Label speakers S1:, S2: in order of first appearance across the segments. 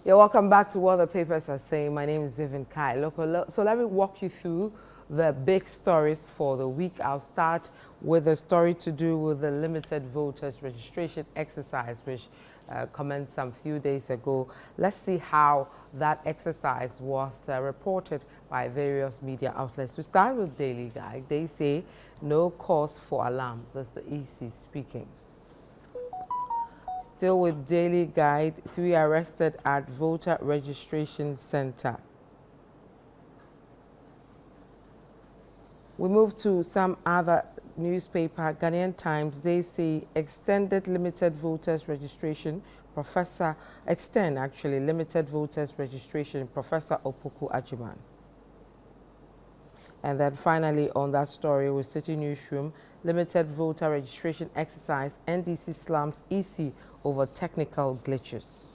S1: Yeah, welcome back to What the Papers Are Saying. My name is Vivian Kai. So let me walk you through the big stories for the week. I'll start with a story to do with the limited voters registration exercise, which commenced some few days ago. Let's see how that exercise was reported by various media outlets. We start with Daily Guide. They say no cause for alarm. That's the EC speaking. Still with Daily Guide, 3 arrested at voter registration center. We move to some other newspaper, Ghanaian Times. They say extended limited voters registration, limited voters registration, Professor Opoku Ajiman. And then finally on that story with Citi Newsroom, limited voter registration exercise, NDC slams EC over technical glitches.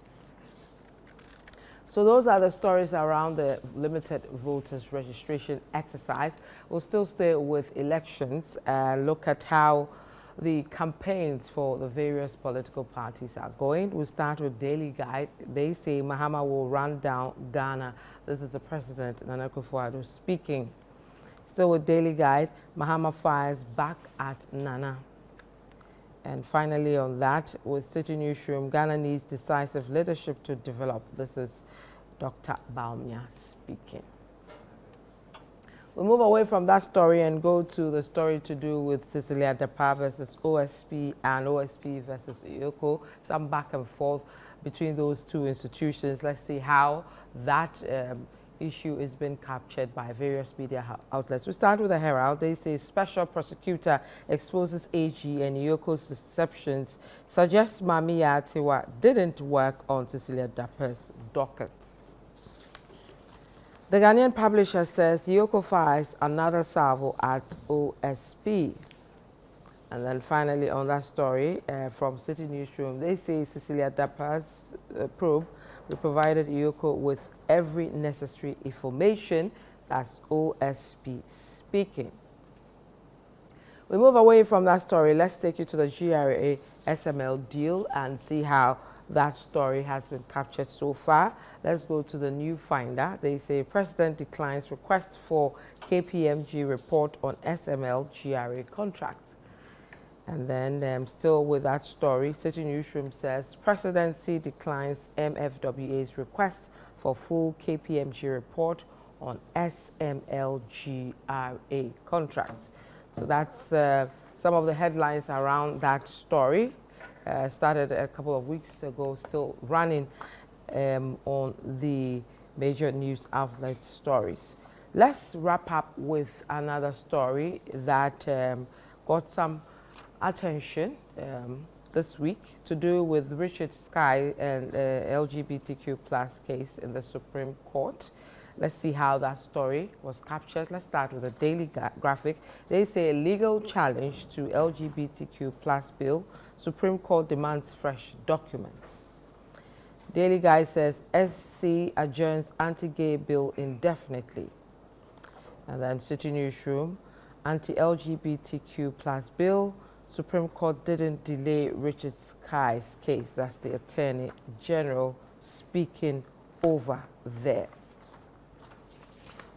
S1: So those are the stories around the limited voters registration exercise. We'll still stay with elections and look at how the campaigns for the various political parties are going. We'll start with Daily Guide. They say Mahama will run down Ghana. This is the President, Nana Akufo-Addo, speaking. Still with Daily Guide, Mahama fires back at Nana. And finally on that, with Citi Newsroom, Ghana needs decisive leadership to develop. This is Dr. Baumia speaking. We'll move away from that story and go to the story to do with Cecilia Dapa versus OSP and OSP versus EOC. Some back and forth between those two institutions. Let's see how that issue is being captured by various media outlets. We start with the Herald. They say special prosecutor exposes AG and EOC's deceptions, suggests Mami Yatiwa didn't work on Cecilia Dapa's docket. The Ghanaian publisher says EOC fires another salvo at OSP. And then finally on that story from Citi Newsroom, they say Cecilia Dapa's probe we provided EOC with every necessary information. That's OSP speaking. We move away from that story. Let's take you to the GRA SML deal and see how that story has been captured so far. Let's go to the New Finder. They say President declines request for KPMG report on SML GRA contract. And then still with that story, Citi Newsroom says Presidency declines MFWA's request for full KPMG report on SML-GRA contract. So that's some of the headlines around that story. Started a couple of weeks ago, still running on the major news outlet stories. Let's wrap up with another story that got some attention this week to do with Richard Sky and LGBTQ plus case in the Supreme Court. Let's see how that story was captured. Let's start with a Daily Graphic. They say a legal challenge to LGBTQ plus bill. Supreme Court demands fresh documents. Daily Guide says SC adjourns anti-gay bill indefinitely. And then Citi Newsroom, anti-LGBTQ plus bill. Supreme Court didn't delay Richard Sky's case. That's the Attorney General speaking over there.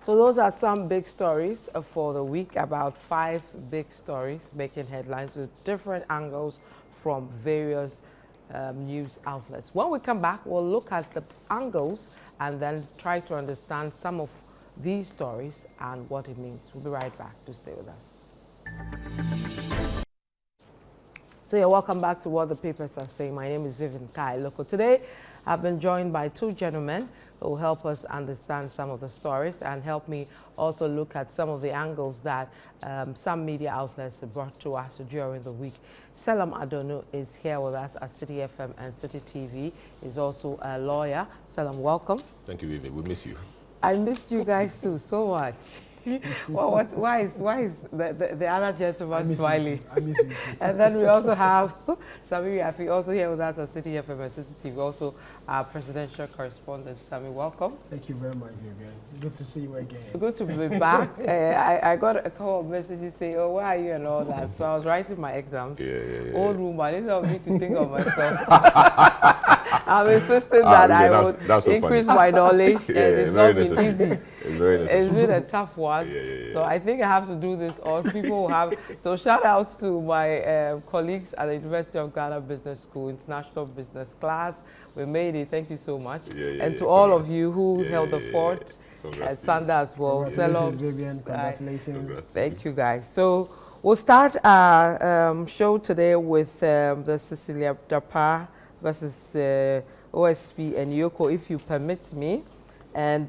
S1: So those are some big stories for the week, about 5 big stories making headlines with different angles from various news outlets. When we come back, we'll look at the angles and then try to understand some of these stories and what it means. We'll be right back. Do stay with us. So yeah, welcome back to What the Papers Are Saying. My name is Vivian Kai. Today, I've been joined by 2 gentlemen who will help us understand some of the stories and help me also look at some of the angles that some media outlets brought to us during the week. Selam Adonu is here with us at Citi FM and Citi TV. He's also a lawyer. Selam, welcome.
S2: Thank you, Vivian. We miss you.
S1: I missed you guys too so much. Well, why is the other gentleman smiling?
S3: I miss you too.
S1: And then we also have Sami Yafi also here with us at Citi FM and Citi TV, also our presidential correspondent. Sami, welcome.
S3: Thank you very much, Vivian. Good to see you again.
S1: Good to be back. I got a couple of messages saying, oh, where are you and all that. So I was writing my exams.
S2: Yeah.
S1: Old woman, this is me to think of myself. I'm insisting that
S2: yeah,
S1: I would
S2: that's so
S1: increase
S2: funny.
S1: my knowledge,
S2: Yeah,
S1: and it's not been
S2: necessary.
S1: easy.
S2: It's very necessary.
S1: It's been a tough one.
S2: Yeah.
S1: So I think I have to do this, or people will have. So shout outs to my colleagues at the University of Ghana Business School, International Business class. We made it. Thank you so much. And to all of you who held the fort, Sanda as well.
S3: Congratulations, Vivian. Congratulations.
S1: Thank you, guys. So we'll start our show today with the Cecilia Dapa versus OSP and EOC, if you permit me, and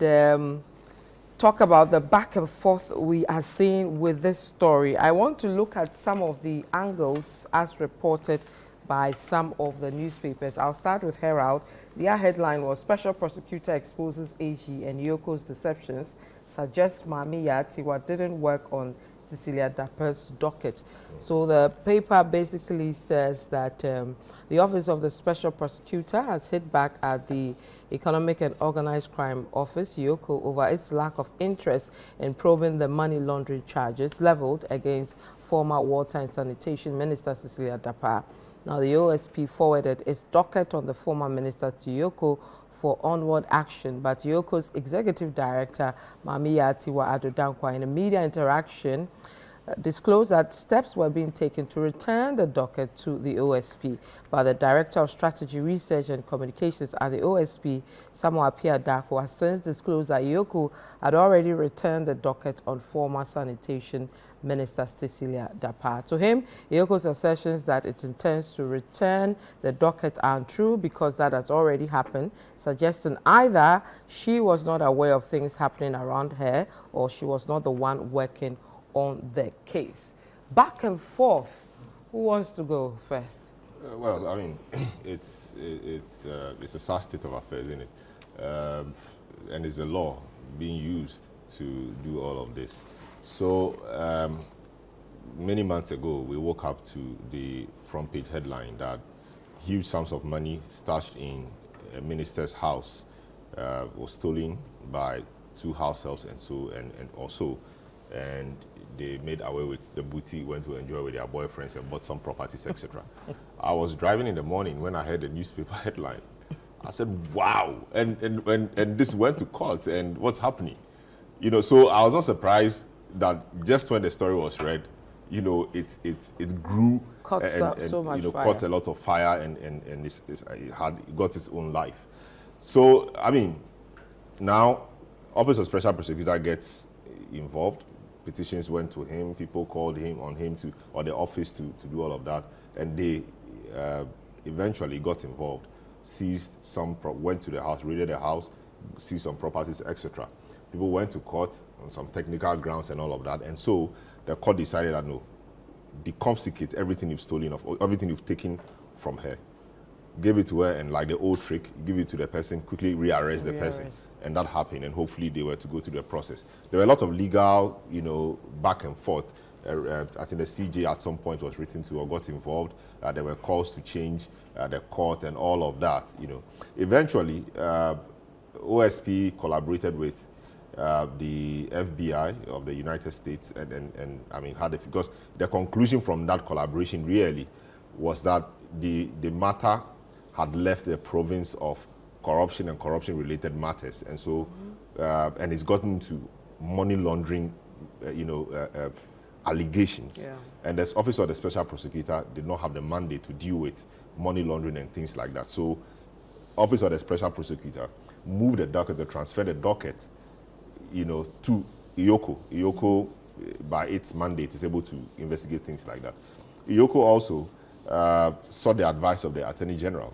S1: talk about the back and forth we are seeing with this story. I want to look at some of the angles as reported by some of the newspapers. I'll start with Herald. Their headline was Special Prosecutor Exposes AG and EOC's Deceptions, Suggests Mami Yatiwa didn't work on Cecilia Dapa's docket. So the paper basically says that the Office of the Special Prosecutor has hit back at the Economic and Organized Crime Office, EOC, over its lack of interest in probing the money laundering charges leveled against former Water and Sanitation Minister Cecilia Dapa. Now, the OSP forwarded its docket on the former minister to EOC for onward action, but EOC's executive director, Mami Yatiwa Adodankwa, in a media interaction, disclosed that steps were being taken to return the docket to the OSP. But the Director of Strategy, Research and Communications at the OSP, Samuel Apia Dako, has since disclosed that EOC had already returned the docket on former Sanitation Minister Cecilia Dapa. To him, EOC's assertions that it intends to return the docket are untrue because that has already happened, suggesting either she was not aware of things happening around her or she was not the one working on the case. Back and forth. Who wants to go first?
S2: Well, I mean, it's a sad state of affairs, isn't it? And it's the law being used to do all of this. So many months ago, we woke up to the front page headline that huge sums of money stashed in a minister's house was stolen by two house helps and also, and they made away with the booty, went to enjoy with their boyfriends and bought some properties, etc. I was driving in the morning when I heard the newspaper headline. I said, wow, and this went to court, and what's happening? You know, so I was not surprised that just when the story was read, you know, it grew
S1: Caught so much fire.
S2: Caught a lot of fire and it got its own life. So, I mean, now, Office of Special Prosecutor gets involved. Petitions went to him, people called him or the office to do all of that, and they eventually got involved, seized some, went to the house, raided the house, seized some properties, etc. People went to court on some technical grounds and all of that, and so the court decided that no, deconfiscate everything you've stolen or everything you've taken from her. Give it to her, and like the old trick, give it to the person, quickly rearrest the person. And that happened, and hopefully they were to go through the process. There were a lot of legal, you know, back and forth. I think the CJ at some point was written to or got involved. There were calls to change the court and all of that, you know. Eventually, OSP collaborated with the FBI of the United States and I mean, because the conclusion from that collaboration really was that the matter had left the province of corruption and corruption-related matters, and so and it's gotten into money laundering, allegations. Yeah. And the Office of the Special Prosecutor did not have the mandate to deal with money laundering and things like that. So, Office of the Special Prosecutor moved the docket, to transfer the docket, you know, to EOC. EOC, by its mandate, is able to investigate things like that. EOC also sought the advice of the Attorney General.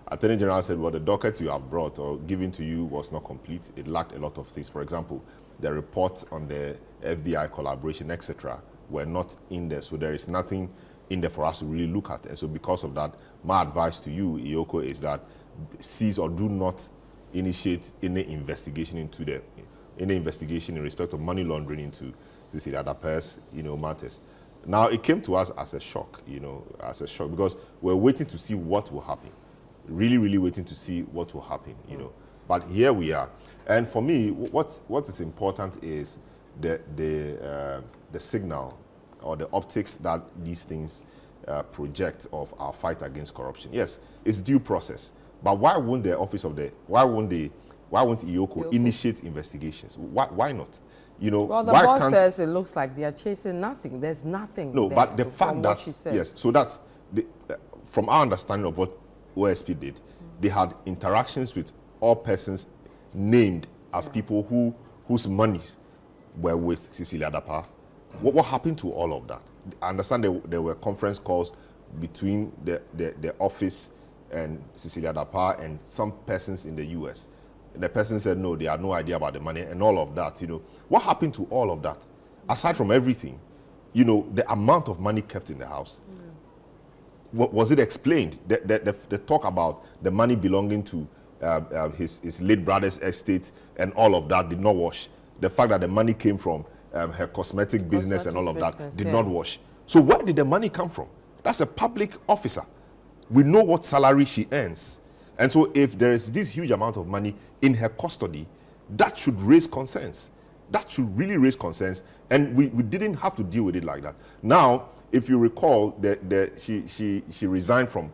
S2: Attorney General said, well, the docket you have brought or given to you was not complete. It lacked a lot of things. For example, the reports on the FBI collaboration, etc., were not in there. So there is nothing in there for us to really look at. And so because of that, my advice to you, EOC, is that cease or do not initiate any investigation into any investigation in respect of money laundering into Cecilia Dapa's, matters. Now, it came to us as a shock, because we're waiting to see what will happen. Really, really waiting to see what will happen, But here we are. And for me, what is important is the signal or the optics that these things project of our fight against corruption. Yes, it's due process, but why won't EOC initiate investigations? Why not?
S1: Well, the
S2: why
S1: boss
S2: can't,
S1: says it looks like they are chasing nothing. There's nothing.
S2: No,
S1: there
S2: but the fact
S1: from
S2: that
S1: what she said.
S2: yes, so that's from our understanding of what OSP did, they had interactions with all persons named as people whose monies were with Cecilia Dapa. What happened to all of that? I understand there were conference calls between the office and Cecilia Dapa and some persons in the US. And the person said no, they had no idea about the money and all of that. What happened to all of that? Aside from everything, the amount of money kept in the house. Was it explained? The talk about the money belonging to his late brother's estate and all of that did not wash. The fact that the money came from her cosmetic business and all of that did not wash. So where did the money come from? That's a public officer. We know what salary she earns. And so if there is this huge amount of money in her custody, that should raise concerns. That should really raise concerns. And we didn't have to deal with it like that. Now, if you recall, she resigned from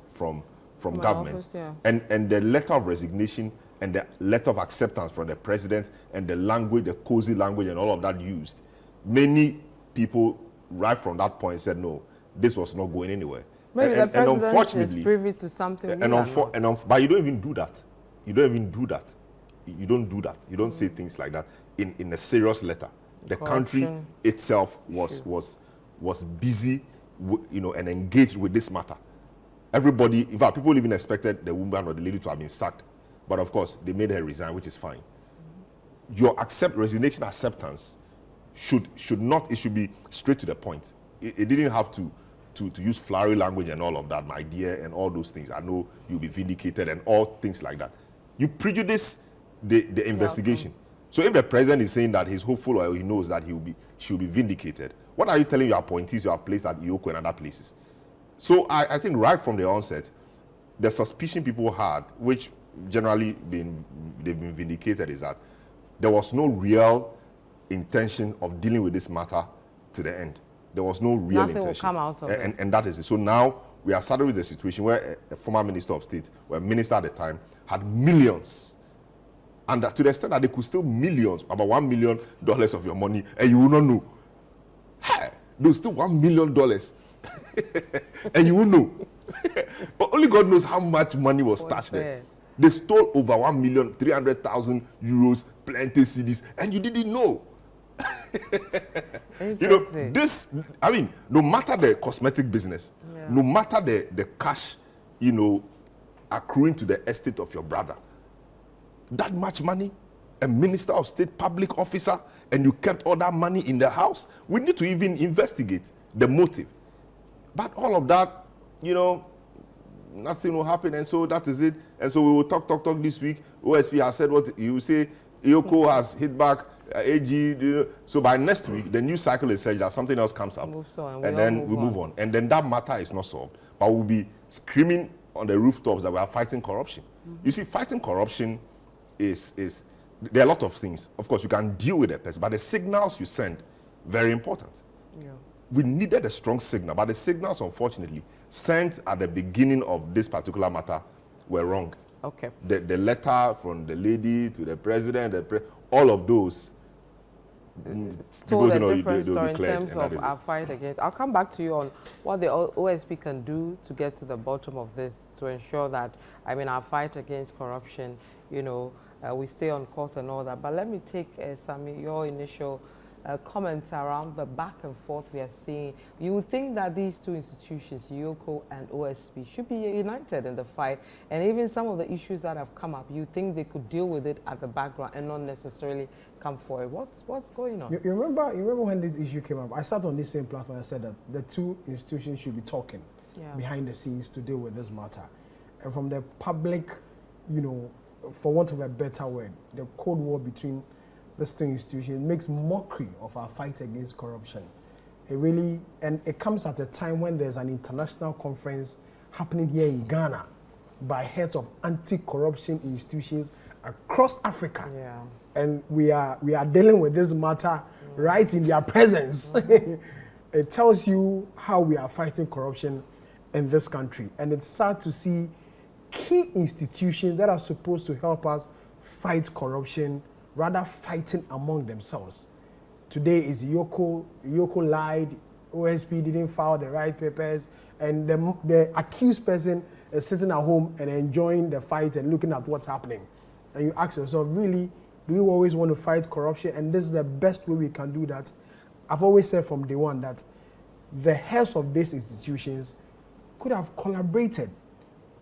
S2: government.
S1: Office, yeah.
S2: And the letter of resignation and the letter of acceptance from the president and the language, the cozy language and all of that used, many people right from that point said, no, this was not going anywhere.
S1: Maybe the president
S2: unfortunately,
S1: is privy to something.
S2: But you don't even do that. You don't even do that. You don't do that. You don't say things like that in a serious letter. The country itself was busy, and engaged with this matter. Everybody, in fact, people even expected the woman or the lady to have been sacked, but of course they made her resign, which is fine. Your resignation acceptance should be straight to the point. It didn't have to use flowery language and all of that, my dear, and all those things. I know you'll be vindicated and all things like that. You the investigation. So if the president is saying that he's hopeful or he knows that she'll be vindicated, what are you telling your appointees you have placed at EOC and other places? So I think right from the onset, the suspicion people had, which generally they've been vindicated, is that there was no real intention of dealing with this matter to the end. There was no real
S1: Nothing
S2: intention.
S1: will come out of it.
S2: And that is it. So now we are started with a situation where a former minister of state, or a minister at the time, had millions. And to the extent that they could steal millions, about $1 million of your money, and you will not know. Hey, they'll steal $1 million. And you will know. But only God knows how much money was stashed there. They stole over 1,300,000 euros, plenty CDs, and you didn't know. No matter the cosmetic business, no matter the cash, accruing to the estate of your brother, that much money, a minister of state, public officer, and you kept all that money in the house, we need to even investigate the motive. But all of that, nothing will happen, and so that is it. And so we will talk this week. OSP has said what you say. EOC has hit back. AG. So by next week, the news cycle is such that something else comes up, and then we move on. And then that matter is not solved. But we'll be screaming on the rooftops that we are fighting corruption. You see, fighting corruption is there are a lot of things. Of course, you can deal with a person, but the signals you send, very important. Yeah. We needed a strong signal, but the signals, unfortunately, sent at the beginning of this particular matter were wrong.
S1: Okay.
S2: The letter from the lady to the president, all of those.
S1: It's told a different story in terms of our fight against. I'll come back to you on what the OSP can do to get to the bottom of this, to ensure that, our fight against corruption, we stay on course and all that. But let me take, Sammy, your initial comments around the back and forth we are seeing. You would think that these two institutions, EOC and OSP, should be united in the fight, and even some of the issues that have come up, you think they could deal with it at the background and not necessarily come forward. What's going on?
S3: You remember when this issue came up, I sat on this same platform and said that the two institutions should be talking behind the scenes to deal with this matter. And from the public, for want of a better word, the Cold War between these two institutions makes mockery of our fight against corruption. And it comes at a time when there's an international conference happening here in Ghana by heads of anti-corruption institutions across Africa. Yeah. And we are dealing with this matter right in their presence. It tells you how we are fighting corruption in this country. And it's sad to see key institutions that are supposed to help us fight corruption rather fighting among themselves. Today is EOC lied, OSP didn't file the right papers, and the accused person is sitting at home and enjoying the fight and looking at what's happening. And you ask yourself, really, do we always want to fight corruption? And this is the best way we can do that. I've always said from day one that the heads of these institutions could have collaborated.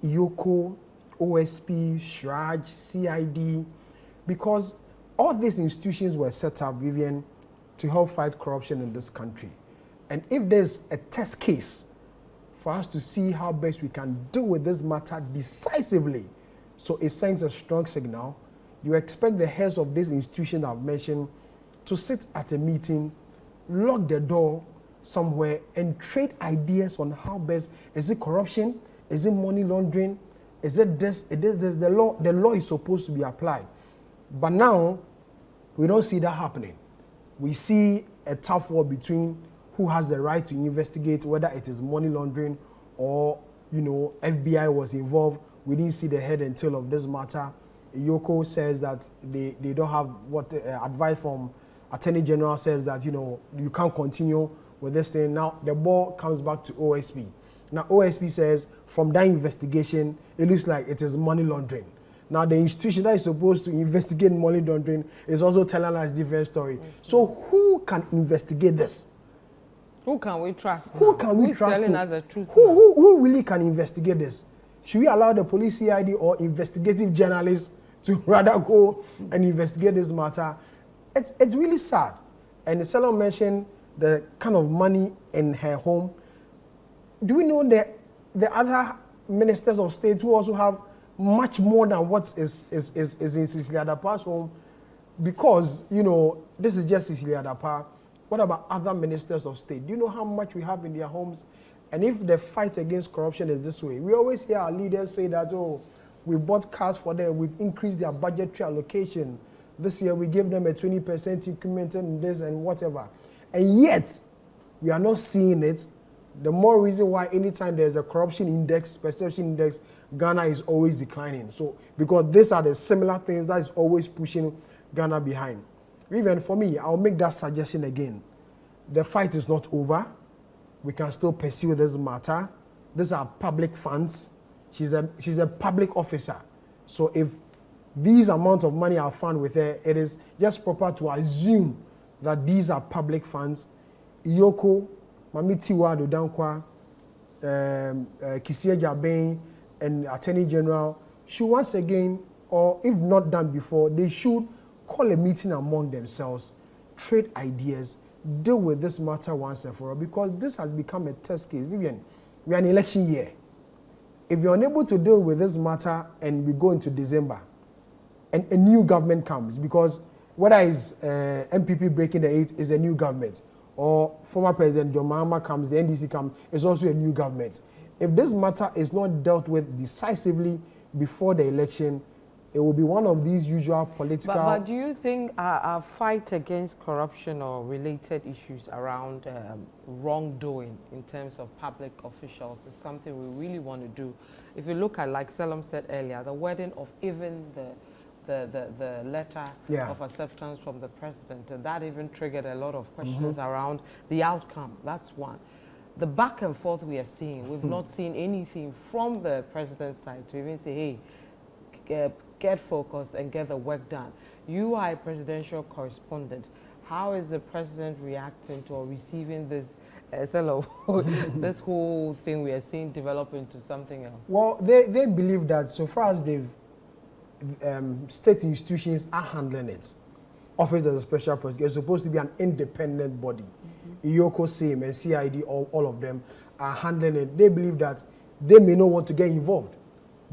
S3: EOC, OSP, SHRAJ, CID, because all these institutions were set up, Vivian, to help fight corruption in this country. And if there's a test case for us to see how best we can deal with this matter decisively, so it sends a strong signal, you expect the heads of these institutions I've mentioned to sit at a meeting, lock the door somewhere, and trade ideas on how best, is it corruption? Is it money laundering? Is it this? The law is supposed to be applied. But now, we don't see that happening. We see a tough war between who has the right to investigate, whether it is money laundering or, FBI was involved. We didn't see the head and tail of this matter. EOC says that they don't have what advice from Attorney General says that, you can't continue with this thing. Now, the ball comes back to OSP. Now, OSP says from that investigation, it looks like it is money laundering. Now, the institution that is supposed to investigate money laundering is also telling us a different story. Mm-hmm. So, who can investigate this?
S1: Who can we trust?
S3: Who can we trust?
S1: Who's telling us the truth?
S3: Who really can investigate this? Should we allow the police, CID, or investigative journalists to rather go and investigate this matter? It's really sad. And Selom mentioned the kind of money in her home. Do we know that the other ministers of state who also have much more than what is in Cecilia Dapa's home? Because, this is just Cecilia Dapa. What about other ministers of state? Do you know how much we have in their homes? And if the fight against corruption is this way, we always hear our leaders say that, we bought cars for them, we've increased their budgetary allocation. This year we gave them a 20% increment in this and whatever. And yet, we are not seeing it. The more reason why anytime there's a corruption index, perception index, Ghana is always declining. So, because these are the similar things that is always pushing Ghana behind. Even for me, I'll make that suggestion again. The fight is not over. We can still pursue this matter. These are public funds. She's a public officer. So if these amounts of money are found with her, it is just proper to assume that these are public funds. EOC, Mamitiwa Dodankwa, Kisia Jabeng, and Attorney General should once again, or if not done before, they should call a meeting among themselves, trade ideas, deal with this matter once and for all, because this has become a test case. Vivian, we are in election year. If you're unable to deal with this matter and we go into December, and a new government comes, because whether it's MPP breaking the 8 is a new government, or former President John Mahama comes, the NDC comes, it's also a new government. If this matter is not dealt with decisively before the election, it will be one of these usual political...
S1: But do you think our fight against corruption or related issues around wrongdoing in terms of public officials is something we really want to do? If you look at, like Selom said earlier, the wording of even the letter of acceptance from the president, and that even triggered a lot of questions around the outcome. That's one. The back and forth we are seeing, we've not seen anything from the president's side to even say, hey, get focused and get the work done. You are a presidential correspondent. How is the president reacting to or receiving this this whole thing we are seeing develop into something else?
S3: Well, they believe that so far as they've state institutions are handling it. Office as a special prosecutor is supposed to be an independent body. EOC, SAME, and CID, all of them are handling it. They believe that they may not want to get involved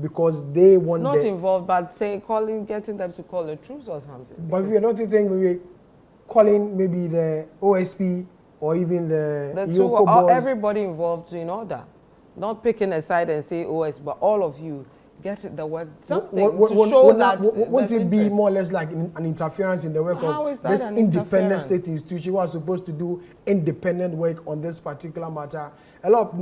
S3: because they want
S1: not involved, but getting them to call a truce or something.
S3: But we are not thinking maybe calling maybe the OSP or even the EOC
S1: everybody involved in order, not picking a side and say OSP, but all of you get the work, something to show that.
S3: Wouldn't it be more or less like an interference in the work of this independent state institution who are supposed to do independent work on this particular matter? A lot of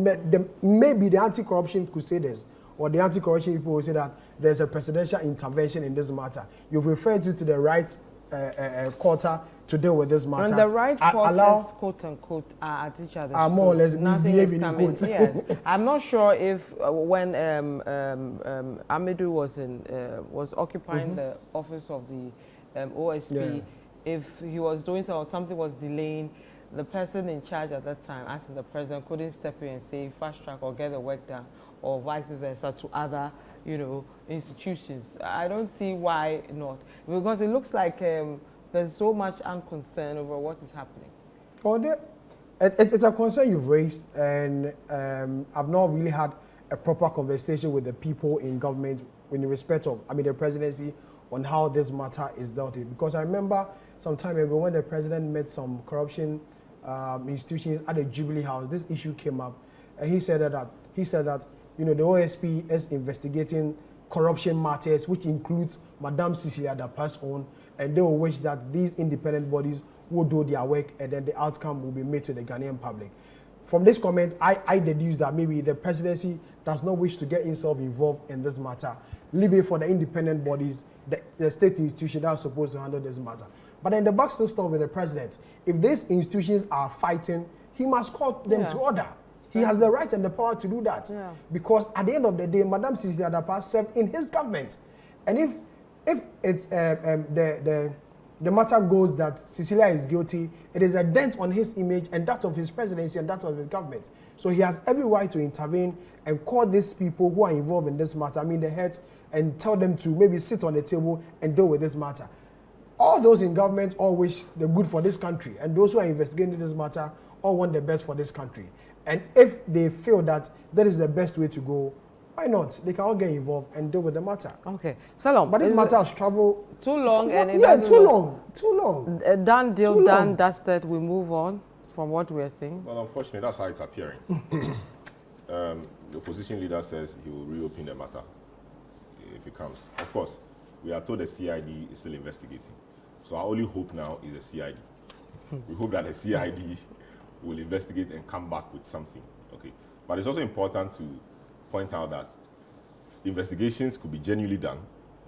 S3: maybe the anti-corruption crusaders or the anti-corruption people will say that there's a presidential intervention in this matter. You've referred to the right quarter to deal with this matter.
S1: And the right quarters, quote unquote, are at each other's
S3: are more or less misbehaving in quotes.
S1: Yes, I'm not sure if when Amadou was occupying the office of the OSP, if he was doing something was delaying, the person in charge at that time, as the president, couldn't step in and say fast track or get the work done, or vice versa to other, institutions. I don't see why not, because it looks like there's so much unconcern over what is happening.
S3: Oh, it's a concern you've raised, and I've not really had a proper conversation with the people in government in respect of, the presidency, on how this matter is dealt with. Because I remember some time ago when the president met some corruption institutions at the Jubilee House, this issue came up, and he said that the OSP is investigating corruption matters, which includes Madame Cecilia Dapa's own, and they will wish that these independent bodies will do their work, and then the outcome will be made to the Ghanaian public. From this comment, I deduce that maybe the presidency does not wish to get itself involved in this matter, leave it for the independent bodies, the state institution that are supposed to handle this matter. But then the buck still stops with the president. If these institutions are fighting, he must call them to order. He has the right and the power to do that. Yeah. Because at the end of the day, Madame Cecilia Dapa served in his government. And if it's the matter goes that Cecilia is guilty, it is a dent on his image and that of his presidency and that of his government. So he has every right to intervene and call these people who are involved in this matter, the heads, and tell them to maybe sit on the table and deal with this matter. All those in government all wish the good for this country, and those who are investigating this matter all want the best for this country. And if they feel that that is the best way to go, why not? They can all get involved and deal with the matter.
S1: Okay, so long.
S3: But this matter has traveled
S1: too long,
S3: too long.
S1: Done deal, done dusted. We move on from what we are seeing.
S2: Well, unfortunately, that's how it's appearing. The opposition leader says he will reopen the matter if it comes. Of course, we are told the CID is still investigating. So our only hope now is the CID. We hope that the CID will investigate and come back with something. Okay, but it's also important to point out that investigations could be genuinely done,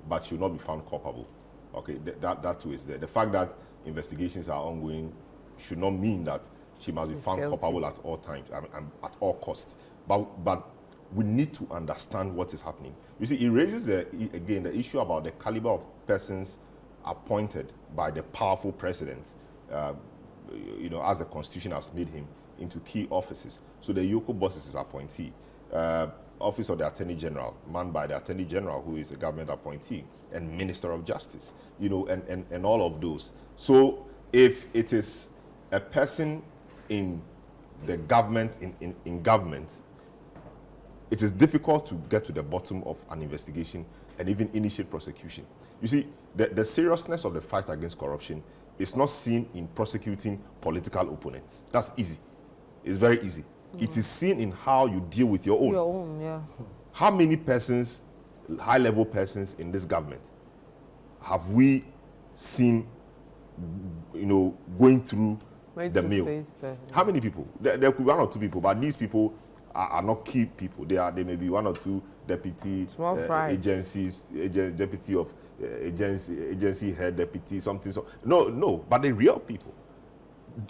S2: but should not be found culpable. Okay, that too is there. The fact that investigations are ongoing should not mean that she must be found culpable at all times, at all costs. But we need to understand what is happening. You see, it raises again the issue about the caliber of persons appointed by the powerful president, as the Constitution has made him, into key offices. So the EOC boss is his appointee. Office of the Attorney General, manned by the Attorney General, who is a government appointee, and Minister of Justice, and all of those. So if it is a person in the government, in government, it is difficult to get to the bottom of an investigation and even initiate prosecution. You see, the seriousness of the fight against corruption is not seen in prosecuting political opponents. That's easy. It's very easy. It is seen in how you deal with your own.
S1: Your own, yeah.
S2: How many persons, high-level persons in this government, have we seen, going through the mill? How many people? There could be one or two people, but these people are not key people. They may be one or two deputy agencies, deputy of agency head, deputy something. So no, but they're real people.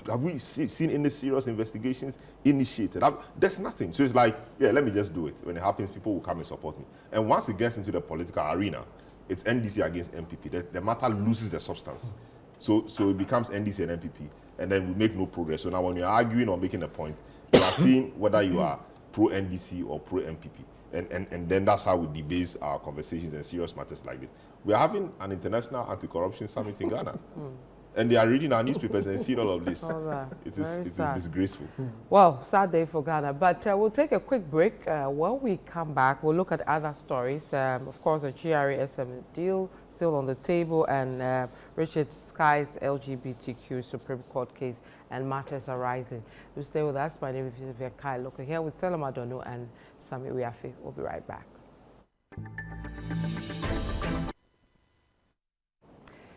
S2: Have we seen any serious investigations initiated? There's nothing. So it's like, let me just do it. When it happens, people will come and support me. And once it gets into the political arena, it's NDC against MPP. The matter loses the substance. So it becomes NDC and MPP, and then we make no progress. So now when you're arguing or making a point, you are seeing whether you are pro-NDC or pro-MPP. And then that's how we debase our conversations and serious matters like this. We are having an international anti-corruption summit in Ghana. And they are reading our newspapers and seeing all of this. It is disgraceful.
S1: Well, sad day for Ghana. But we'll take a quick break. When we come back, we'll look at other stories. Of course, the GRASM deal still on the table, and Richard Sky's LGBTQ Supreme Court case and matters arising. Do stay with us. My name is Vivian Kai. Look here with Selama Dono and Sami Uyafi. We'll be right back.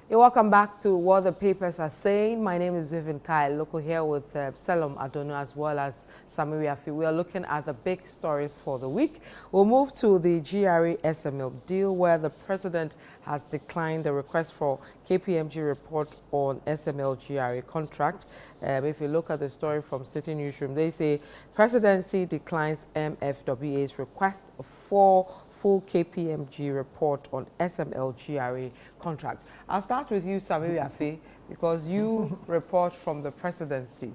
S1: You're welcome back to What the Papers Are Saying. My name is Vivian Kai, local here with Selom Adono as well as Samiri Afi. We are looking at the big stories for the week. We'll move to the GRA SML deal, where the president has declined the request for KPMG report on SML GRA contract. If you look at the story from Citi Newsroom, they say presidency declines MFWA's request for full KPMG report on SML GRA contract. I'll start with you, Samiri Afi, because you report from the presidency.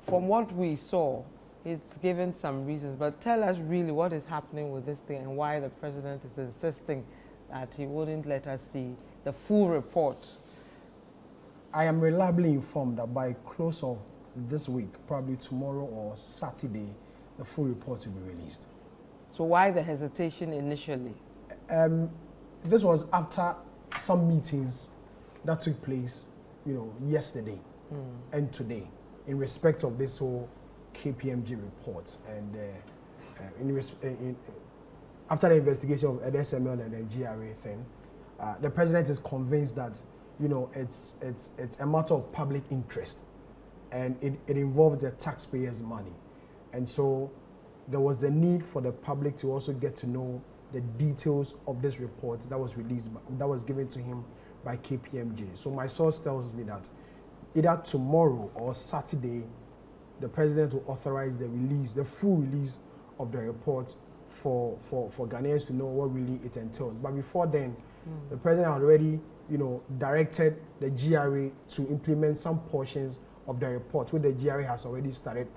S1: From what we saw, it's given some reasons, but tell us really what is happening with this thing and why the president is insisting that he wouldn't let us see the full report.
S3: I am reliably informed that by close of this week, probably tomorrow or Saturday, the full report will be released.
S1: So why the hesitation initially?
S3: This was after some meetings that took place, yesterday and today in respect of this whole KPMG report. And after the investigation of the SML and the GRA thing, the president is convinced that, it's a matter of public interest, and it involved the taxpayers' money. And so there was the need for the public to also get to know the details of this report that was released, that was given to him by KPMG. So my source tells me that either tomorrow or Saturday, the president will authorize the full release of the report for Ghanaians to know what really it entails. But before then, the president had already, directed the GRA to implement some portions of the report, where the GRA has already started,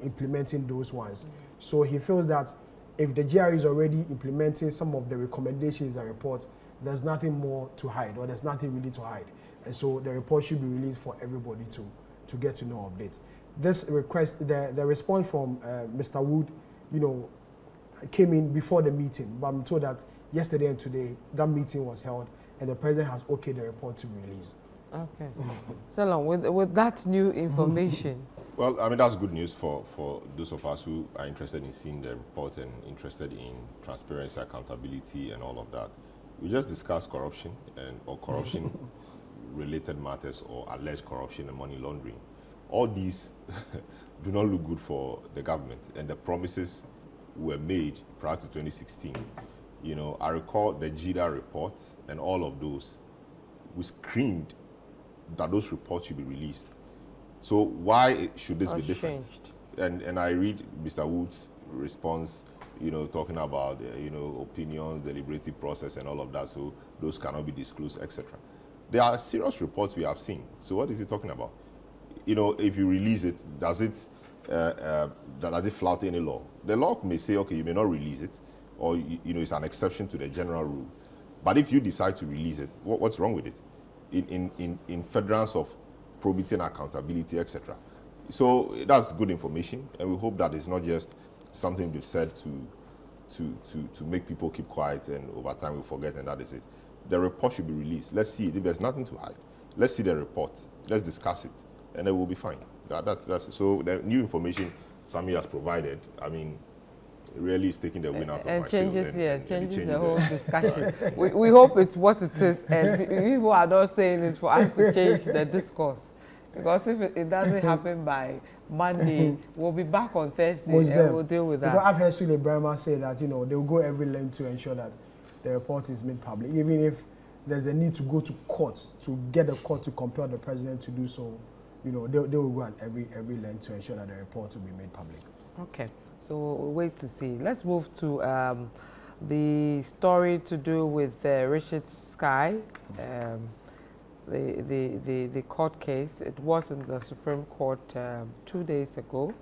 S3: implementing those ones. So he feels that if the GRA is already implementing some of the recommendations in the report, there's nothing more to hide, or there's nothing really to hide. And so the report should be released for everybody to get to know of it. This request, the response from Mr. Wood, came in before the meeting, but I'm told that yesterday and today, that meeting was held, and the president has okayed the report to be released.
S1: Okay. So with that new information.
S2: Well, I mean, that's good news for those of us who are interested in seeing the report and interested in transparency, accountability, and all of that. We just discussed corruption or corruption-related matters, or alleged corruption and money laundering. All these do not look good for the government, and the promises were made prior to 2016. I recall the GIDA report and all of those. We screamed that those reports should be released. So why should this be different? And I read Mr. Wood's response, talking about opinions, deliberative process, and all of that. So those cannot be disclosed, etc. There are serious reports we have seen. So what is he talking about? If you release it, does it flout any law? The law may say, okay, you may not release it, or it's an exception to the general rule. But if you decide to release it, what's wrong with it? In furtherance of probity and accountability, etc. So that's good information, and we hope that it's not just something we've said to make people keep quiet, and over time we forget, and that is it. The report should be released. Let's see it. If there's nothing to hide, let's see the report. Let's discuss it, and it will be fine. That's so. The new information Sami has provided, I mean, really is taking the win out of my
S1: changes the whole discussion. we hope it's what it is, and people are not saying it for us to change the discourse. Because if it doesn't happen by Monday, we'll be back on Thursday and we'll deal with that.
S3: Because I've heard Sule Brahma say that, they'll go every length to ensure that the report is made public. Even if there's a need to go to court, to get the court to compel the president to do so, they will go at every length to ensure that the report will be made public.
S1: Okay, so we'll wait to see. Let's move to the story to do with Richard Sky. The court case. It was in the Supreme Court 2 days ago.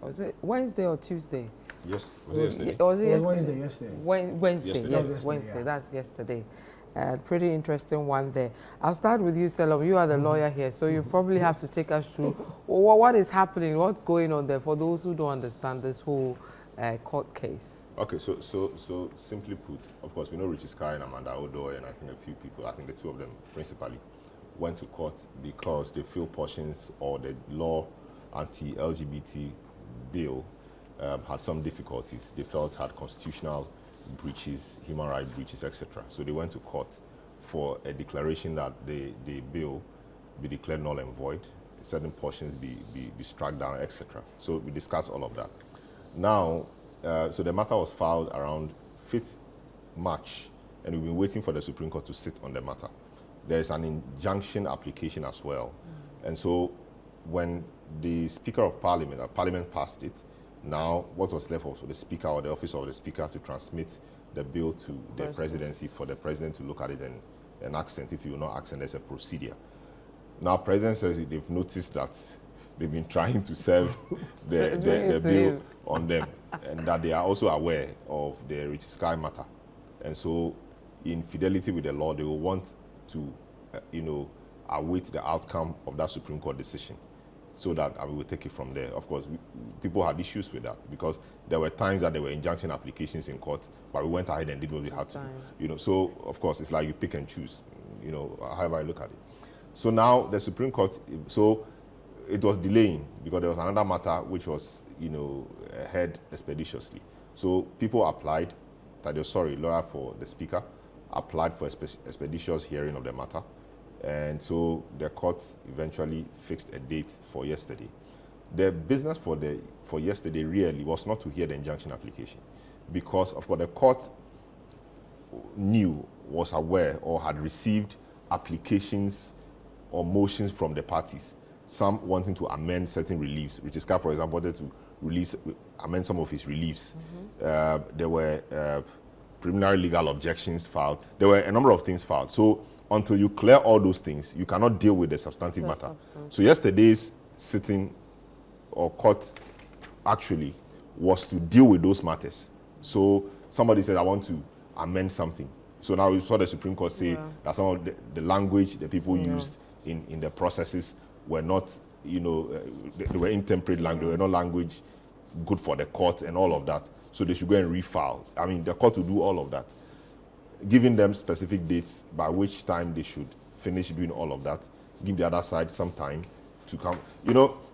S1: Was it Wednesday or Tuesday?
S2: Yes, was it yesterday?
S1: Was it yesterday?
S3: Wednesday, yesterday.
S1: Wednesday,
S2: yesterday.
S1: yes,
S3: Yesterday,
S1: Wednesday.
S3: yeah.
S1: That's yesterday. Pretty interesting one there. I'll start with you, Selom. You are the lawyer here, so you probably have to take us through what is happening, what's going on there for those who don't understand this whole court case.
S2: Okay, so simply put, of course, we know Richard Sky and Amanda Odoy, and I think a few people, I think the two of them principally, went to court because they feel portions or the law anti-LGBT bill had some difficulties. They felt had constitutional breaches, human rights breaches, etc. So they went to court for a declaration that the bill be declared null and void, certain portions be struck down, etc. So we discussed all of that. Now, so the matter was filed around 5th March, and we've been waiting for the Supreme Court to sit on the matter. There is an injunction application as well. And so when the Speaker of Parliament, Parliament passed it, now what was left was for the Speaker or the Office of the Speaker to transmit the bill to the presidency for the president to look at it and accent. If you will not accent, there's a procedure. Now, President says they've noticed that they've been trying to serve the bill on them, and that they are also aware of the Richie Sky matter. And so, in fidelity with the law, they will want to, await the outcome of that Supreme Court decision, so that we will take it from there. Of course, people had issues with that because there were times that there were injunction applications in court, but we went ahead and did what we had to. So of course, it's like you pick and choose. However I look at it. So now the Supreme Court, so it was delaying because there was another matter which was, heard expeditiously. So people applied, lawyer for the Speaker, applied for expeditious hearing of the matter. And so the court eventually fixed a date for yesterday. The business for yesterday really was not to hear the injunction application, because of what the court was aware or had received applications or motions from the parties, some wanting to amend certain reliefs. Richie Sky, for example, wanted to amend some of his reliefs. There were preliminary legal objections filed. There were a number of things filed. So until you clear all those things, you cannot deal with the substantive matter. So yesterday's sitting or court actually was to deal with those matters. So somebody said, I want to amend something. So now we saw the Supreme Court say that some of the language that people used in the processes were not, they were intemperate language, they were not language good for the court and all of that. So they should go and refile. I mean, the court will do all of that, giving them specific dates by which time they should finish doing all of that, give the other side some time to come,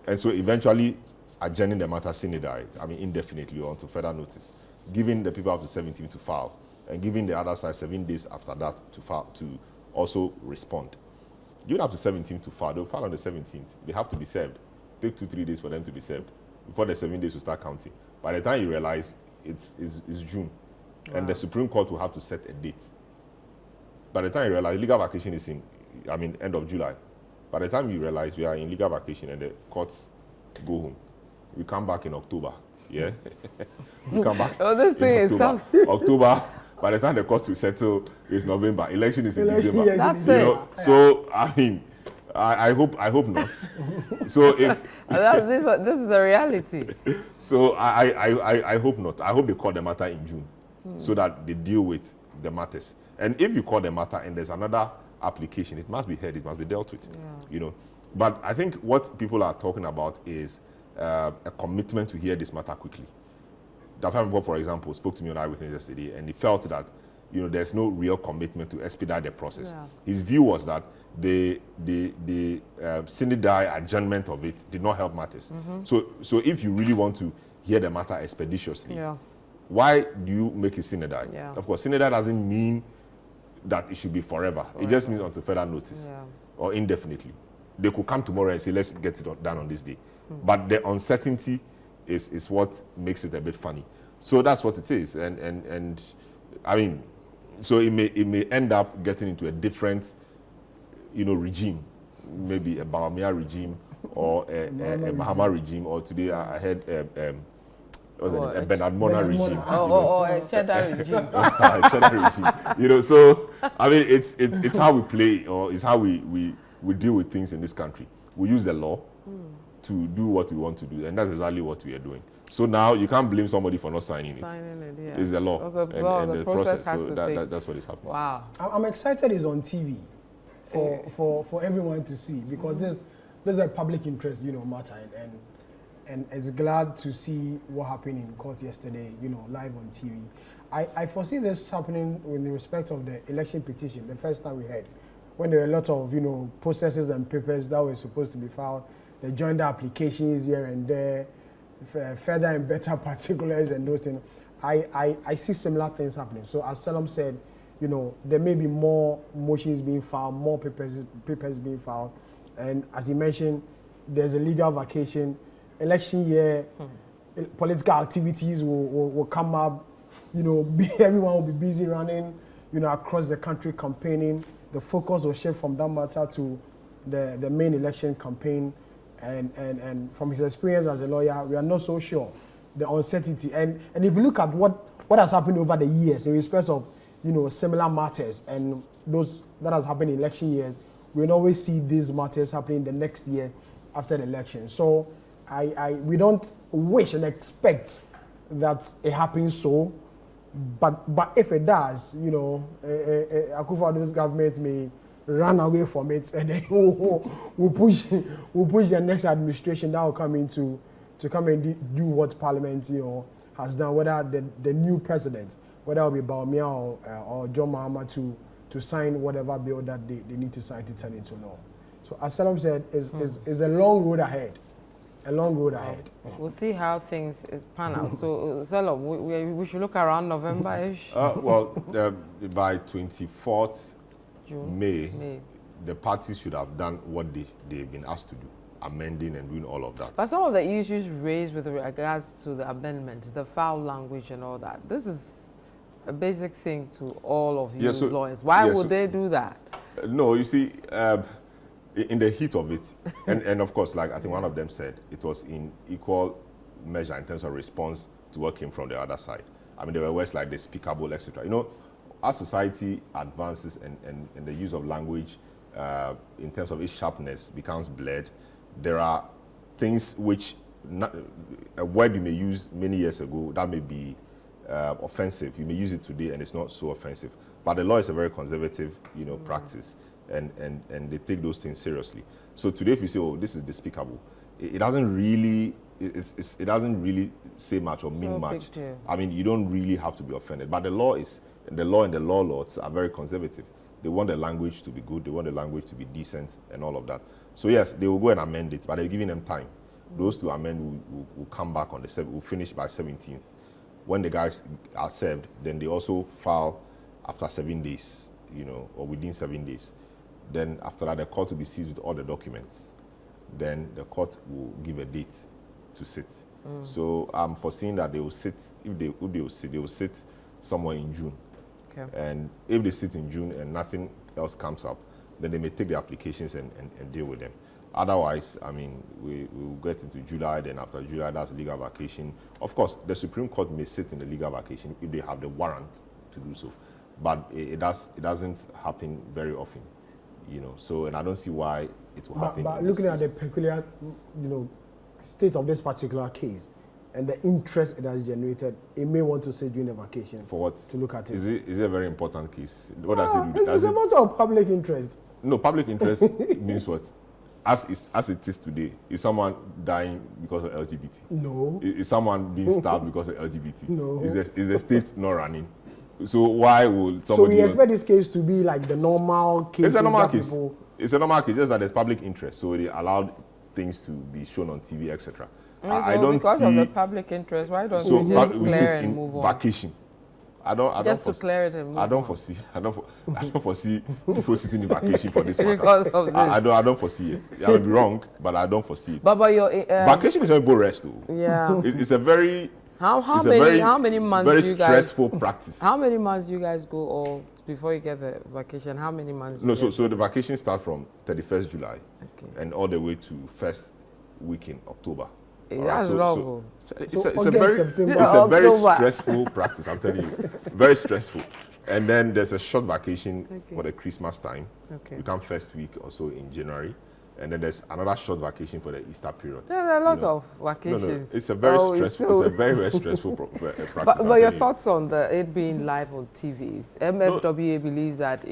S2: and so eventually adjourning the matter sine die, indefinitely or until further notice, giving the people up to 17 to file, and giving the other side 7 days after that to file, to also respond. Giving up to 17 to file, they'll file on the 17th. They have to be served. Take 2-3 days for them to be served before the 7 days will start counting. By the time you realize it's June, and the Supreme Court will have to set a date. By the time you realize legal vacation is end of July. By the time you realize we are in legal vacation and the courts go home, we come back in October. Yeah, we come back.
S1: This thing is something.
S2: October. By the time the court will settle, it's November. Election is in December.
S1: Yes, that's it.
S2: So I hope not. So if
S1: this is a reality.
S2: So I hope not. I hope they call the matter in June, so that they deal with the matters. And if you call the matter and there's another application, it must be heard. It must be dealt with. But I think what people are talking about is a commitment to hear this matter quickly. Dafam, for example, spoke to me on Eyewitness yesterday, and he felt that there's no real commitment to expedite the process. His view was that the sine die adjournment of it did not help matters. So if you really want to hear the matter expeditiously, why do you make it sine die? Of course, sine die doesn't mean that it should be forever. It just means until further notice or indefinitely. They could come tomorrow and say, let's get it done on this day. But the uncertainty is what makes it a bit funny. So that's what it is. And so it may end up getting into a different, regime, maybe a Bawumia regime or a Mahama regime, or today I heard a Bernard Mona regime.
S1: A Cheddar regime.
S2: A Cheddar regime. So it's how we play, or it's how we deal with things in this country. We use the law to do what we want to do, and that's exactly what we are doing. So now you can't blame somebody for not signing it. It's the law, and the process. So that's what is happening.
S1: Wow.
S3: I'm excited it's on TV for everyone to see, because this is a public interest, matter, and it's glad to see what happened in court yesterday, live on TV. I foresee this happening with respect of the election petition, the first time we heard, when there were a lot of, processes and papers that were supposed to be filed. They joined the applications here and there, further and better particulars and those things. I see similar things happening. So as Selim said, you know, there may be more motions being filed, more papers being filed, and as he mentioned, there's a legal vacation. Election year, political activities will come up. You know, everyone will be busy running, you know, across the country campaigning. The focus will shift from that matter to the main election campaign. And from his experience as a lawyer, we are not so sure the uncertainty. And if you look at what has happened over the years in respect of, you know, similar matters and those that has happened in election years, we will always see these matters happening the next year after the election. So we don't wish and expect that it happens so, but if it does, you know, Akufo-Addo's government may run away from it, and then we'll push the next administration that will come in to come and do what Parliament, you know, has done, whether the new president, whether it will be Bawumia or John Mahama to sign whatever bill that they need to sign to turn into law. So as Selim said, is a long road ahead. A long road ahead.
S1: We'll see how things pan out. So, Selim, we should look around November-ish?
S2: Well, by 24th May, the parties should have done what they've been asked to do, amending and doing all of that.
S1: But some of the issues raised with regards to the amendments, the foul language and all that, this is a basic thing to all of you lawyers. Why would they do that?
S2: No, you see, in the heat of it, and of course, like I think one of them said, it was in equal measure in terms of response to what came from the other side. I mean, there were words like despicable, etc. You know, as society advances and the use of language in terms of its sharpness becomes blurred, there are things which a word you may use many years ago that may be offensive. You may use it today and it's not so offensive. But the law is a very conservative, you know, practice. And they take those things seriously. So today, if you say, "Oh, this is despicable," it doesn't really it doesn't really say much or mean much. I mean, you don't really have to be offended. But the law and the law lords are very conservative. They want the language to be good. They want the language to be decent and all of that. So yes, they will go and amend it, but they're giving them time. Those to amend will come back on will finish by 17th. When the guys are served, then they also file after 7 days, you know, or within 7 days. Then after that, the court will be seized with all the documents. Then the court will give a date to sit. So I'm foreseeing that they will sit, if they will sit somewhere in June. Okay. And if they sit in June and nothing else comes up, then they may take the applications and deal with them. Otherwise, I mean, we will get into July, then after July, that's legal vacation. Of course, the Supreme Court may sit in the legal vacation if they have the warrant to do so. But it doesn't happen very often. You know, so, and I don't see why it will happen.
S3: But looking at the peculiar, you know, state of this particular case and the interest it has generated, it may want to say during the vacation.
S2: For what?
S3: To look at it.
S2: Is it a very important case? What does it do?
S3: It's a matter of public interest.
S2: No, public interest means what? As it is today, is someone dying because of LGBT?
S3: No.
S2: Is someone being stabbed because of LGBT?
S3: No.
S2: Is the state not running? So why would somebody...
S3: So we expect this case to be like the normal case.
S2: It's a normal case. It's a normal case, just that there's public interest. So they allowed things to be shown on TV, etc. I don't
S1: because
S2: see...
S1: of the public interest, why don't we just clear and move on?
S2: Vacation. I don't
S1: to clear it and move on.
S2: I don't foresee people sitting in vacation for this matter.
S1: Because of this.
S2: I don't foresee it. I may be wrong, but I don't foresee it.
S1: But your
S2: vacation is not about rest, though.
S1: Yeah.
S2: It's a very...
S1: How many months
S2: very
S1: do you guys,
S2: stressful practice.
S1: How many months do you guys go or before you get the vacation? How many months?
S2: No, so the vacation starts from 31st July and all the way to first week in October.
S1: That's long.
S2: It's a very stressful practice, I'm telling you. Very stressful. And then there's a short vacation for the Christmas time. You come first week or so in January. And then there's another short vacation for the Easter period.
S1: Yeah, there are lots of vacations.
S2: No, it's a very stressful. It's a very stressful practice.
S1: But your thoughts on it being live on TVs? MFWA believes that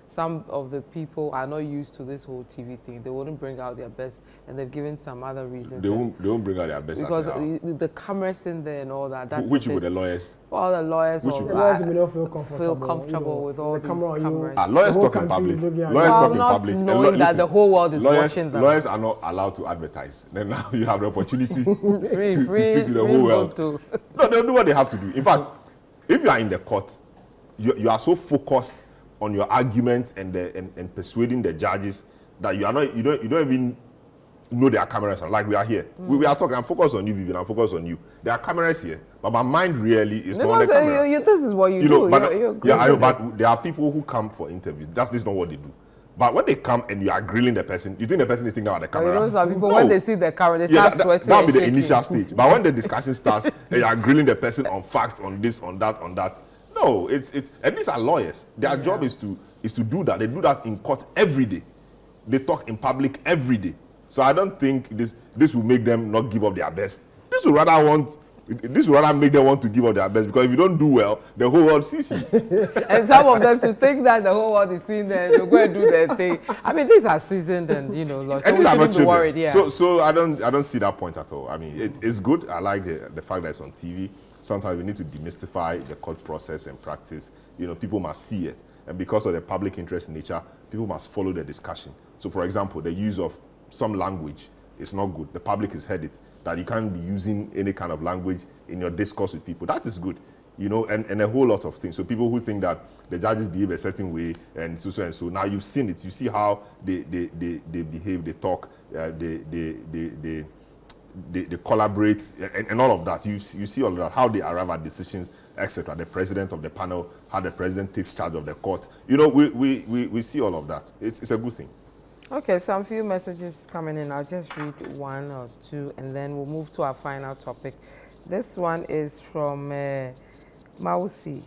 S1: some of the people are not used to this whole TV thing. They wouldn't bring out their best, and they've given some other reasons.
S2: They won't bring out their best
S1: because the cameras in there and all that.
S2: Which would the lawyers?
S1: Well, the lawyers.
S3: The lawyers may not feel comfortable.
S1: With all the cameras.
S2: Lawyers talk in public. Lawyers talk in public.
S1: Knowing that the whole world is watching. watching them.
S2: Lawyers are not allowed to advertise. Then now you have the opportunity to speak to the
S1: free
S2: whole world.
S1: to-
S2: No, they'll do what they have to do. In fact, if you are in the court, you are so focused on your arguments and persuading the judges that you don't even know there are cameras on. Like we are here. We are talking. I'm focused on you, Vivian. I'm focused on you. There are cameras here, but my mind really is not on the camera.
S1: This is what you
S2: You know,
S1: do.
S2: but
S1: You're
S2: yeah, I know,
S1: good.
S2: but there are people who come for interviews. This is not what they do. But when they come and you are grilling the person, you think the person is thinking about the camera.
S1: You know, some people,
S2: No.
S1: when they see the camera, they start sweating.
S2: That'll be
S1: and
S2: the
S1: shaking.
S2: initial stage. But when the discussion starts and you are grilling the person on facts, on this, on that, no, it's and these are lawyers. Their job is to do that. They do that in court every day. They talk in public every day. So I don't think this will make them not give up their best. This will rather make them want to give up their best, because if you don't do well, the whole world sees you.
S1: And some of them to think that the whole world is seeing them to go and do their thing. I mean, these are seasoned and lawyers, so
S2: And
S1: we
S2: these are not
S1: shouldn't be
S2: children.
S1: worried. Yeah.
S2: So I don't see that point at all. I mean, it's good. I like the fact that it's on TV. Sometimes we need to demystify the court process and practice. People must see it, and because of the public interest nature, people must follow the discussion. So, for example, the use of some language is not good. The public has heard it, that you can't be using any kind of language in your discourse with people. That is good, and a whole lot of things. So people who think that the judges behave a certain way and so and so, now you've seen it. You see how they behave, they talk, they collaborate, and all of that. You see all of that, how they arrive at decisions, etc. The president of the panel, how the president takes charge of the court. We see all of that. It's a good thing.
S1: Okay, some few messages coming in. I'll just read one or two, and then we'll move to our final topic. This one is from Mausi,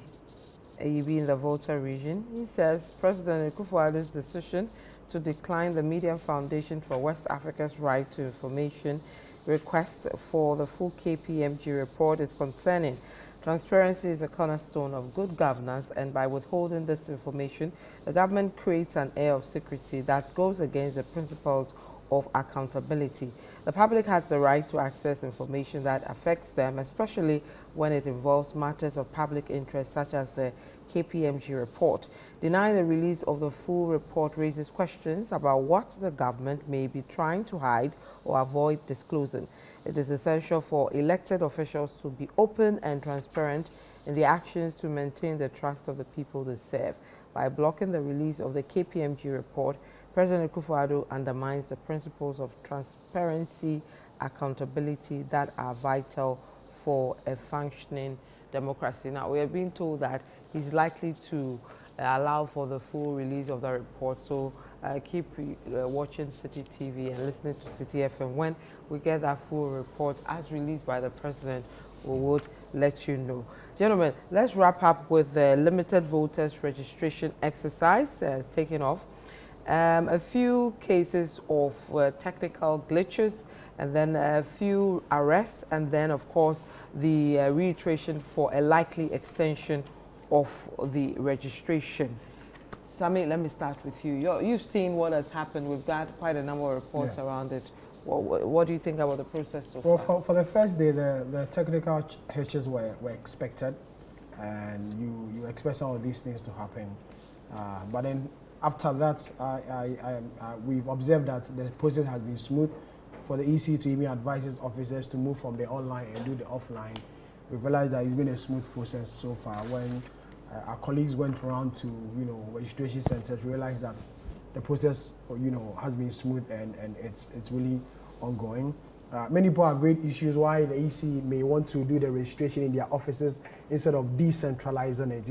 S1: AEB in the Volta region. He says, President Akufo-Addo's decision to decline the Media Foundation for West Africa's Right to Information request for the full KPMG report is concerning. Transparency is a cornerstone of good governance, and by withholding this information, the government creates an air of secrecy that goes against the principles of accountability. The public has the right to access information that affects them, especially when it involves matters of public interest, such as the KPMG report. Denying the release of the full report raises questions about what the government may be trying to hide or avoid disclosing. It is essential for elected officials to be open and transparent in their actions to maintain the trust of the people they serve. By blocking the release of the KPMG report, President Akufo-Addo undermines the principles of transparency, accountability that are vital for a functioning democracy. Now, we are being told that he's likely to allow for the full release of the report. So keep watching Citi TV and listening to Citi FM. When we get that full report as released by the president, we would let you know. Gentlemen, let's wrap up with the limited voters registration exercise taking off. A few cases of technical glitches, and then a few arrests, and then of course the reiteration for a likely extension of the registration. Sami, let me start with you. You've seen what has happened. We've got quite a number of reports around it. What do you think about the process so far?
S3: Well, for the first day, the technical hitches were expected, and you expect some of these things to happen. But then after that, we've observed that the process has been smooth. For the EC to even advise its officers to move from the online and do the offline, we've realized that it's been a smooth process so far. When our colleagues went around to registration centers, realized that the process has been smooth and it's really ongoing. Many people have great issues why the EC may want to do the registration in their offices instead of decentralizing it.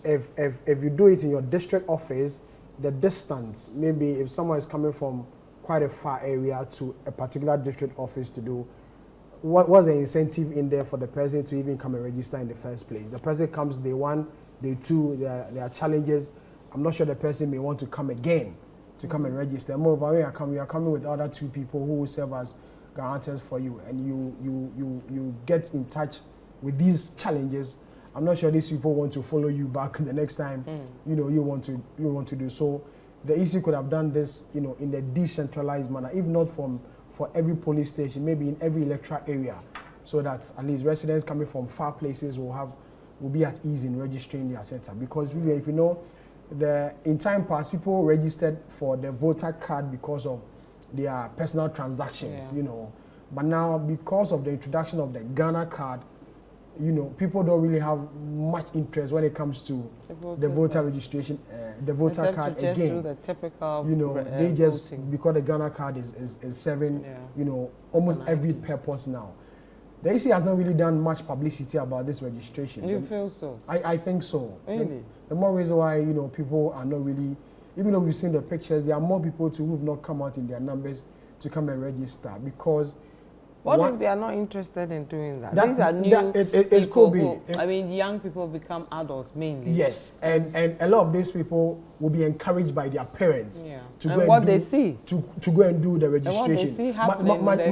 S3: If you do it in your district office, the distance, maybe if someone is coming from quite a far area to a particular district office to do, what's the incentive in there for the person to even come and register in the first place? The person comes day one, day two, there are challenges. I'm not sure the person may want to come again to come and register. Moreover, when you are coming with other two people who will serve as guarantors for you, and you get in touch with these challenges. I'm not sure these people want to follow you back the next time you want to do so. The EC could have done this in a decentralized manner, if not for every police station, maybe in every electoral area, so that at least residents coming from far places will be at ease in registering their center. Because really, if in time past, people registered for the voter card because of their personal transactions,
S1: Yeah.
S3: you know. But now, because of the introduction of the Ghana card, you know, people don't really have much interest when it comes to the voter registration, the voter
S1: Except
S3: card
S1: to just
S3: again.
S1: do the typical,
S3: You know, they just,
S1: voting.
S3: because the Ghana card is serving,
S1: Yeah.
S3: you know, almost
S1: an
S3: every
S1: ID.
S3: purpose now. The EC has not really done much publicity about this registration.
S1: You feel so?
S3: I think so.
S1: Really?
S3: The more reason why, you know, people are not really, even though we've seen the pictures, there are more people too who have not come out in their numbers to come and register because.
S1: What if they are not interested in doing that?
S3: That-
S1: These are new
S3: that- it
S1: people
S3: could be.
S1: who, I mean, young people become adults mainly.
S3: Yes, and a lot of these people will be encouraged by their parents
S1: Yeah.
S3: to
S1: And
S3: go
S1: what
S3: and
S1: they
S3: do,
S1: see.
S3: to go and do the
S1: what they
S3: registration.
S1: see happening in the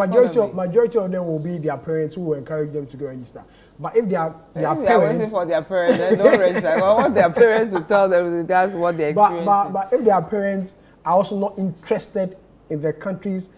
S3: Majority of them will be their parents who will encourage them to go register. But if their
S1: If they are waiting
S3: parents,
S1: for their parents, they don't register. Well, what their parents will tell them, that's what they experience.
S3: but if their parents are also not interested in the country's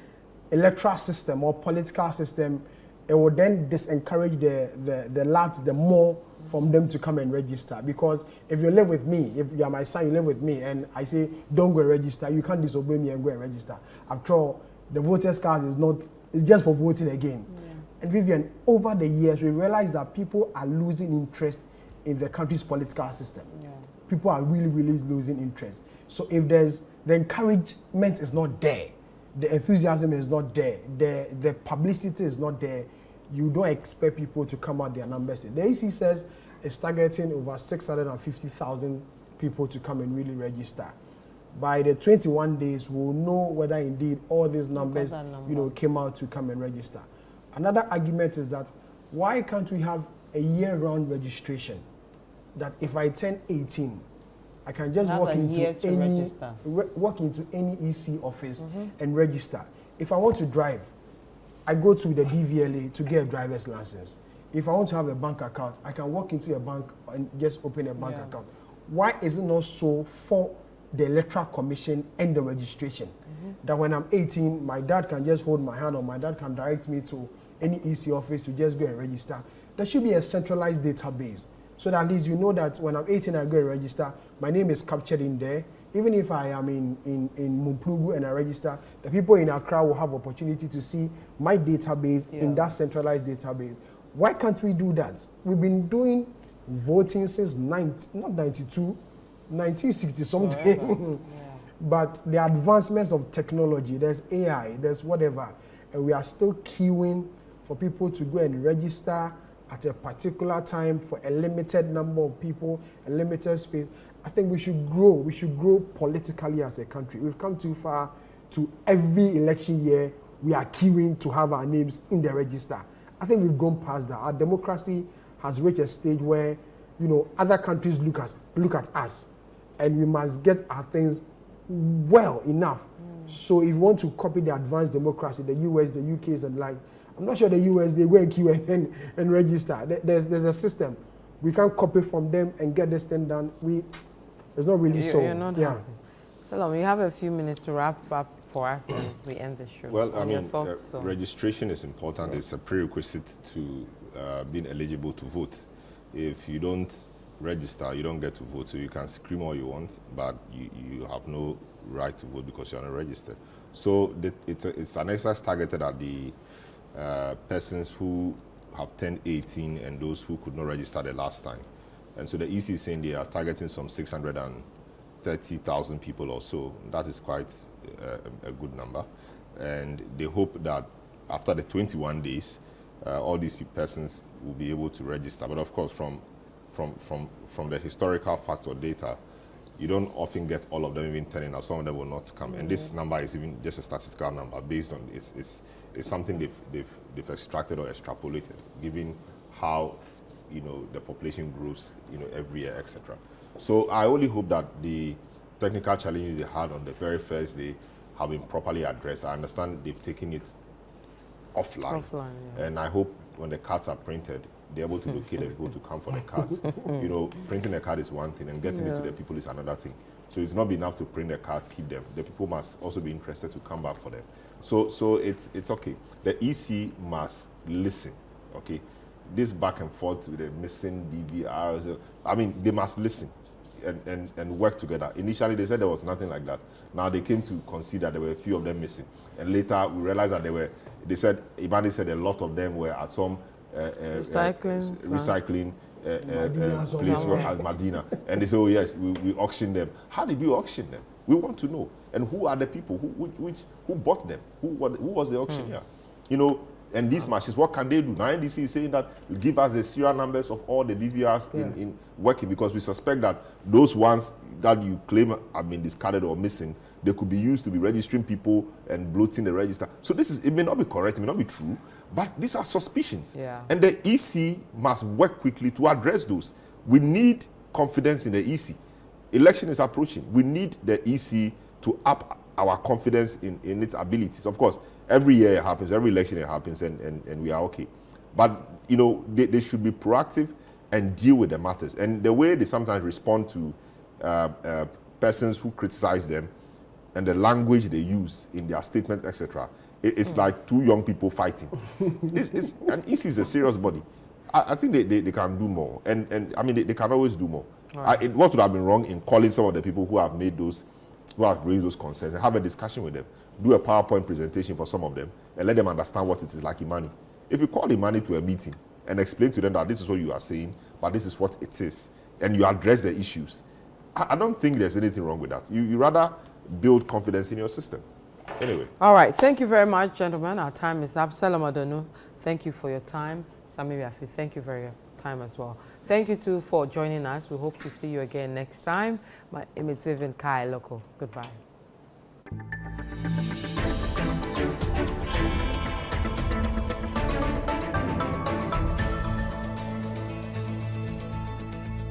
S3: electoral system or political system, it will then disencourage the lads the more from them to come and register. Because if you live with me, if you are my son, you live with me, and I say don't go and register, you can't disobey me and go and register. After all, the voters' card is not, it's just for voting again.
S1: Yeah.
S3: And Vivian, over the years, we realize that people are losing interest in the country's political system.
S1: Yeah.
S3: People are really, really losing interest. So if there's, the encouragement is not there, the enthusiasm is not there, the publicity is not there, you don't expect people to come out their numbers. The EC says it's targeting over 650,000 people to come and really register. By the 21 days, we'll know whether indeed all these numbers, you know, came out to come and register. Another argument is that why can't we have a year-round registration? That if I turn 18, I can just walk into any EC office and register. If I want to drive, I go to the DVLA to get a driver's license. If I want to have a bank account, I can walk into a bank and just open a bank account. Why is it not so for the Electoral Commission and the registration? That when I'm 18, my dad can just hold my hand or my dad can direct me to any EC office to just go and register. There should be a centralized database so that at least you know that when I'm 18, I go and register, my name is captured in there. Even if I am in Mumplugu and I register, the people in Accra will have opportunity to see my database in that centralized database. Why can't we do that? We've been doing voting since 1960 something. But the advancements of technology, there's AI, there's whatever, and we are still queuing for people to go and register at a particular time for a limited number of people, a limited space. I think we should grow politically as a country. We've come too far to every election year, we are queuing to have our names in the register. I think we've gone past that. Our democracy has reached a stage where, you know, other countries look at us, and we must get our things well enough. So if you want to copy the advanced democracy, the US, the UKs and like, I'm not sure the US, they go and queue and register. There's a system. We can't copy from them and get this thing done. It's not really so.
S1: You're not happy. Salome, you have a few minutes to wrap up for us and we end the show.
S2: Well, I mean,
S1: thoughts,
S2: registration is important. It's a prerequisite to being eligible to vote. If you don't register, you don't get to vote. So you can scream all you want, but you have no right to vote because you're not registered. So it's an exercise targeted at the persons who have turned 18 and those who could not register the last time. And so the EC is saying they are targeting some 630,000 people or so. That is quite a good number. And they hope that after the 21 days, all these persons will be able to register. But of course, from the historical facts or data, you don't often get all of them even turning up. Some of them will not come. And this number is even just a statistical number based on it's something they've extracted or extrapolated, given how, you know, the population grows, you know, every year, etc. So I only hope that the technical challenges they had on the very first day have been properly addressed. I understand they've taken it offline, and I hope when the cards are printed, they're able to locate the people to come for the cards. You know, printing the card is one thing, and getting it to the people is another thing. So it's not be enough to print the cards, keep them. The people must also be interested to come back for them. So it's okay. The EC must listen. Okay, this back and forth with the missing BVRs. I mean, they must listen. and work together. Initially, they said there was nothing like that. Now they came to consider there were a few of them missing, and later we realized that they said Imani said a lot of them were at some recycling place at Medina, and they said, oh yes, we auctioned them. How did you auction them? We want to know. And who are the people who bought them? Who was the auctioneer? You know, and these machines, what can they do? Now NDC is saying that give us the serial numbers of all the BVRs in working, because we suspect that those ones that you claim have been discarded or missing, they could be used to be registering people and bloating the register. So it may not be correct, it may not be true, but these are suspicions.
S1: Yeah.
S2: And the EC must work quickly to address those. We need confidence in the EC. Election is approaching. We need the EC to up our confidence in its abilities. Of course, every year it happens, every election it happens, and we are okay. But, you know, they should be proactive and deal with the matters. And the way they sometimes respond to persons who criticize them and the language they use in their statements, etc., it's like two young people fighting. And EC is a serious body. I think they can do more. And I mean, they can always do more. Right. What would have been wrong in calling some of the people who have raised those concerns and have a discussion with them, do a PowerPoint presentation for some of them, and let them understand what it is like Imani. If you call Imani to a meeting and explain to them that this is what you are saying, but this is what it is, and you address the issues, I don't think there's anything wrong with that. You rather build confidence in your system. Anyway.
S1: All right. Thank you very much, gentlemen. Our time is up. Salam Adonu, thank you for your time. Sami Biafi, thank you for your time as well. Thank you too for joining us. We hope to see you again next time. My name is Vivian Kai Loco. Goodbye.